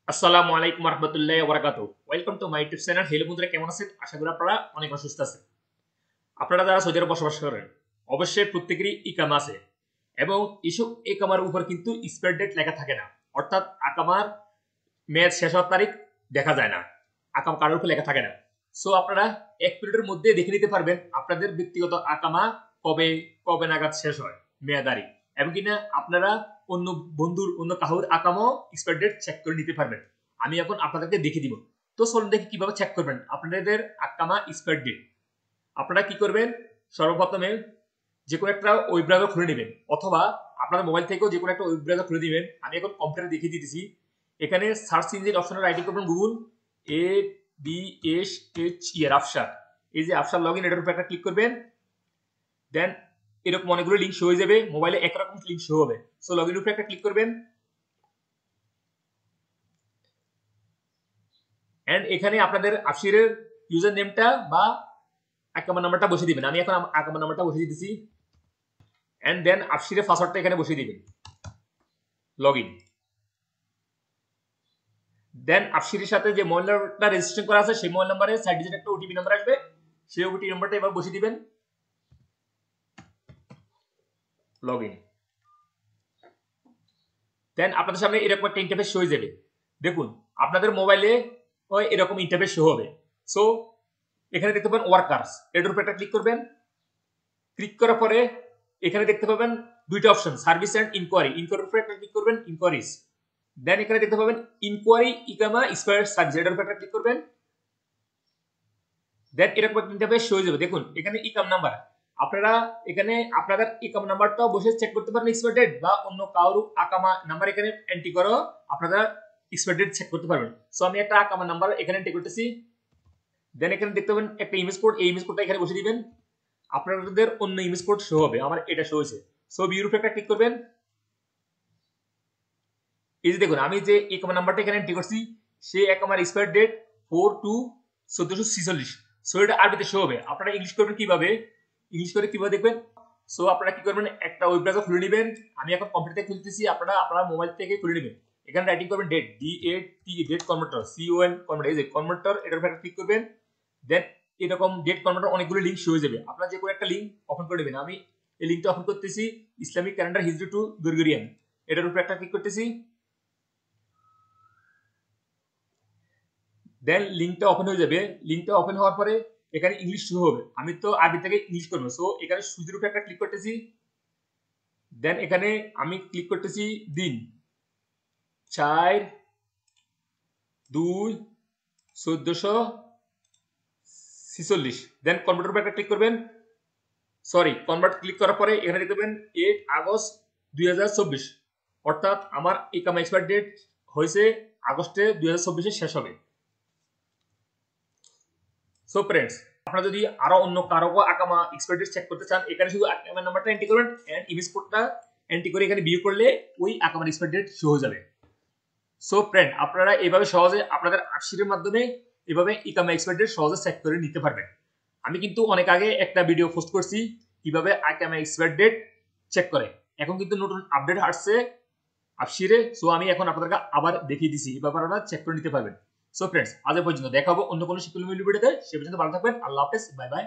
আসসালামু আলাইকুম রহমতুল্লাহি ওয়া বারাকাতুহু। Welcome to my YouTube channel. Hello বন্ধুরা, কেমন আছেন? আশা করি আপনারা অনেক সুস্থ আছেন। আপনারা যারা সৌদি আরবে বসবাস করেন, অবশ্যই প্রত্যেকেরই ইকামা আছে এবং এসব ইকামার উপর কিন্তু এক্সপায়ার ডেট লেখা থাকে না, অর্থাৎ আকামার মেয়াদ শেষ হওয়ার তারিখ দেখা যায় না, আকাম কার্ডের উপর লেখা থাকে না। সো আপনারা এক পিরিয়ডের মধ্যে দেখে নিতে পারবেন আপনাদের ব্যক্তিগত আকামা কবে কবে নাগাদ শেষ হয় মেয়াদারি, এবং কিনা আপনারা অন্য বন্ধুর অন্য কাহুর আকামও এক্সপায়ার ডেট চেক করে নিতে পারবেন। আমি এখন আপনাদেরকে দেখিয়ে দিব। তো চলুন দেখি কিভাবে চেক করবেন আপনাদের আকামা এক্সপায়ার ডেট। আপনারা কি করবেন, সর্বপ্রথমে যে কোনো একটা ওয়েব ব্রাউজার খুলে নেবেন, অথবা আপনাদের মোবাইল থেকেও যে কোনো একটা ওয়েব ব্রাউজার খুলে দিবেন। আমি এখন কম্পিউটারে দেখিয়ে দিতেছি। এখানে সার্চ ইঞ্জিন অপশনে রাইটিং করবেন গুগল ABSHER আফশার। এই যে আফশার লগইন, এটার উপর একটা ক্লিক করবেন। দেন এরকম অনেকগুলো লিঙ্ক শো হয়ে যাবে, মোবাইলে একরকম লিঙ্ক শো হবে। সো লগইন উপরে একটা ক্লিক করবেন এন্ড এখানে আপনাদের আফশিরের ইউজার নেমটা বা আকামা নাম্বারটা বসিয়ে দিবেন। আমি এখন আকামা নাম্বারটা বসিয়ে দিতেছি এন্ড দেন আফশিরের পাসওয়ার্ডটা এখানে বসিয়ে দিবেন। লগইন। দেন আফশিরের সাথে যে মোবাইল নাম্বারটা রেজিস্ট্রেশন করা আছে সেই মোবাইল নাম্বারে 6 ডিজিট একটা ওটিপি নাম্বার আসবে, সেই ওটিপি নাম্বারটা এবার বসিয়ে দিবেন। লগইন। দেন আপনাদের সামনে এরকম একটা ইন্টারফেস শো হয়ে যাবে। দেখুন আপনাদের মোবাইলে এরকম ইন্টারফেস শো হবে। সো এখানে দেখতে পাবেন ওয়ার্কার্স, এটার উপর একটা ক্লিক করবেন। ক্লিক করার পরে এখানে দেখতে পাবেন দুইটা অপশন, সার্ভিস এন্ড ইনকোয়ারি। ইনকোয়ারির উপর একটা ক্লিক করবেন, ইনকোয়ারিজ। দেন এখানে দেখতে পাবেন ইনকোয়ারি ইকামা এক্সপায়ার্ড সার্ভিস, এটার উপর একটা ক্লিক করবেন। দেন এরকম একটা ইন্টারফেস শো হয়ে যাবে। দেখুন এখানে ইকাম নাম্বার, আপনারা এখানে আপনাদের ইকাম নাম্বারটাও বসে চেক করতে পারেন এক্সপায়ার ডেট, বা অন্য কারো আকামা নাম্বার এখানে এন্ট্রি করো আপনারা এক্সপায়ার ডেট চেক করতে পারবেন। সো আমি একটা আকামা নাম্বার এখানে এন্ট্রি করতেছি। দেন এখানে দেখতে পাবেন একটা ইমেজ কোড, এই ইমেজ কোডটা এখানে বসিয়ে দিবেন। আপনাদের অন্য ইমেজ কোড শো হবে, আমার এটা শো হয়েছে। সো ভিউর উপর একটা ক্লিক করবেন। এই যে দেখুন আমি যে ইকামা নাম্বারটা এখানে এন্ট্রি করছি, সেই আকামার এক্সপায়ার ডেট 4/2/1446। সো এটা আরবিতে শো হবে। আপনারা ইংলিশ করবেন কিভাবে, ইংলিশ করে কিভাবে দেখবেন। সো আপনারা কি করবেন, একটা ওয়েব ব্রাউজার খুলে নেবেন। আমি এখন কম্পিউটারে খুলতেছি, আপনারা আপনার মোবাইল থেকে খুলে নেবেন। এখানে রাইটিং করবেন date, date converter, CON converter, এই যে কনভার্টার, এটার উপর ক্লিক করবেন। দেন এরকম ডেট কনভার্টার অনেকগুলো লিঙ্ক শো হয়ে যাবে, আপনারা যে কোনো একটা লিঙ্ক ওপেন করে নেবেন। আমি এই লিঙ্কটা ওপেন করতেছি, Islamic calendar history to Gregorian, এটার উপর একটা ক্লিক করতেছি। দেন লিঙ্কটা ওপেন হয়ে যাবে। লিঙ্কটা ওপেন হওয়ার পরে এখানে ইংলিশ শুরু হবে, আমি তো আগে থেকে ইংলিশ করবো। সো এখানে সুজির উপরে একটা ক্লিক করতেছি। দেন এখানে আমি ক্লিক করতেছি দিন 4/2/1446। দেন কনভার্টার উপর একটা ক্লিক করবেন। সরি, কনভার্ট ক্লিক করার পরে এখানে দেখবেন 8 আগস্ট 2024, অর্থাৎ আমার ইকামা এক্সপায়ার ডেট হয়েছে আগস্টে 2024 শেষ হবে। সো ফ্রেন্ডস, আপনারা যদি আরো অন্য কারো আকামা এক্সপায়ার ডেট চেক করতে চান, এখানে শুধু আকামা নাম্বারটা এন্ট্রি করবেন এন্ড ইমেজ কোডটা এন্ট্রি করে এখানে ভিউ করলে ওই আকামার এক্সপায়ার ডেট শো হয়ে যাবে। সো ফ্রেন্ড, আপনারা এইভাবে সহজে আপনাদের আর্টশিটের মাধ্যমে এভাবে ইকামা এক্সপায়ার ডেট সহজে চেক করে নিতে পারবেন। আমি কিন্তু অনেক আগে একটা ভিডিও পোস্ট করছি কিভাবে ইকামা এক্সপায়ার ডেট চেক করে। এখন কিন্তু নতুন আপডেট আসছে আফশিরে। সো আমি এখন আপনাদেরকে আবার দেখিয়ে দিছি, এই ব্যাপারটা চেক করে নিতে পারবেন। সো ফ্রেন্ডস, আজ পর্যন্ত দেখাবো অন্য কোনো শিক্ষণীয় ভিডিওতে। সে পর্যন্ত ভালো থাকবেন। আল্লাহ হাফেজ, বাই বাই।